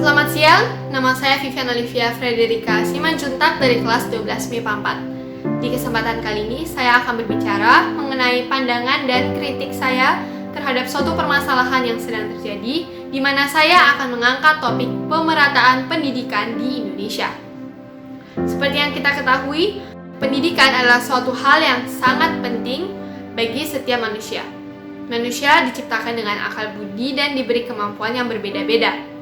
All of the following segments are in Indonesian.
Selamat siang, nama saya Vivian Olivia Frederika Simanjuntak dari kelas 12 MIPA 4. Di kesempatan kali ini, saya akan berbicara mengenai pandangan dan kritik saya terhadap suatu permasalahan yang sedang terjadi, di mana saya akan mengangkat topik pemerataan pendidikan di Indonesia. Seperti yang kita ketahui, pendidikan adalah suatu hal yang sangat penting bagi setiap manusia. Manusia diciptakan dengan akal budi dan diberi kemampuan yang berbeda-beda.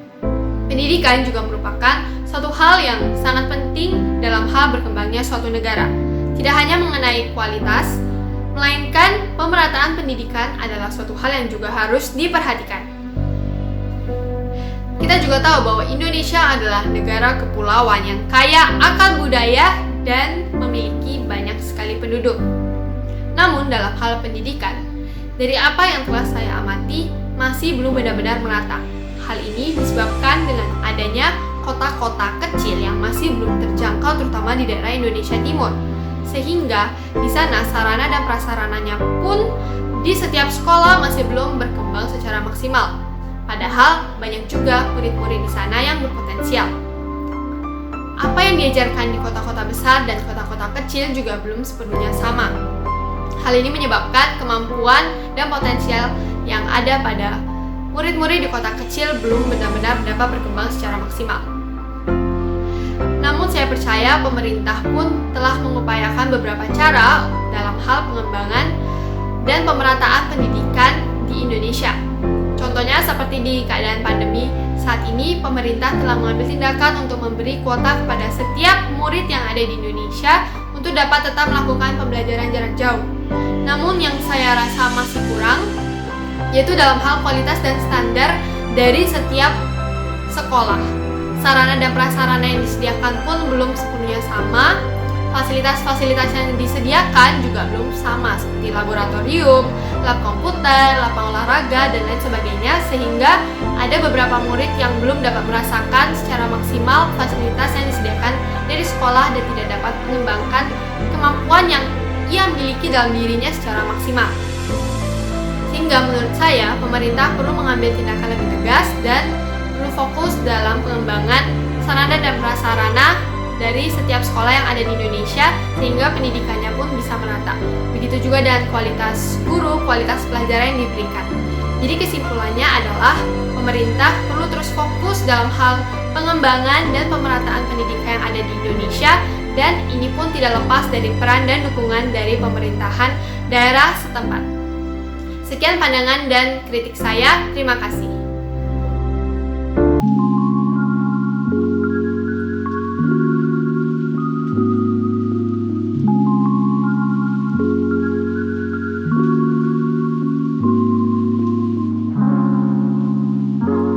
Pendidikan juga merupakan suatu hal yang sangat penting dalam hal berkembangnya suatu negara. Tidak hanya mengenai kualitas, melainkan pemerataan pendidikan adalah suatu hal yang juga harus diperhatikan. Kita juga tahu bahwa Indonesia adalah negara kepulauan yang kaya akan budaya dan memiliki banyak sekali penduduk. Namun dalam hal pendidikan, dari apa yang telah saya amati, masih belum benar-benar merata. Hal ini disebabkan dengan adanya kota-kota kecil yang masih belum terjangkau, terutama di daerah Indonesia Timur. Sehingga di sana sarana dan prasarananya pun di setiap sekolah masih belum berkembang secara maksimal. Padahal banyak juga murid-murid di sana yang berpotensial. Apa yang diajarkan di kota-kota besar dan kota-kota kecil juga belum sepenuhnya sama. Hal ini menyebabkan kemampuan dan potensial yang ada pada murid-murid di kota kecil belum benar-benar dapat berkembang secara maksimal. Namun saya percaya pemerintah pun telah mengupayakan beberapa cara dalam hal pengembangan dan pemerataan pendidikan di Indonesia. Contohnya seperti di keadaan pandemi saat ini, pemerintah telah mengambil tindakan untuk memberi kuota kepada setiap murid yang ada di Indonesia untuk dapat tetap melakukan pembelajaran jarak jauh. Namun yang saya rasa masih kurang yaitu dalam hal kualitas dan standar dari setiap sekolah. Sarana dan prasarana yang disediakan pun belum sepenuhnya sama. Fasilitas-fasilitas yang disediakan juga belum sama, seperti laboratorium, lab komputer, lapang olahraga, dan lain sebagainya, sehingga ada beberapa murid yang belum dapat merasakan secara maksimal fasilitas yang disediakan dari sekolah dan tidak dapat mengembangkan kemampuan yang ia miliki dalam dirinya secara maksimal. Sehingga menurut saya, pemerintah perlu mengambil tindakan lebih tegas dan perlu fokus dalam pengembangan sarana dan prasarana dari setiap sekolah yang ada di Indonesia, sehingga pendidikannya pun bisa merata. Begitu juga dengan kualitas guru, kualitas pelajaran yang diberikan. Jadi kesimpulannya adalah pemerintah perlu terus fokus dalam hal pengembangan dan pemerataan pendidikan yang ada di Indonesia, dan ini pun tidak lepas dari peran dan dukungan dari pemerintahan daerah setempat. Sekian pandangan dan kritik saya, terima kasih.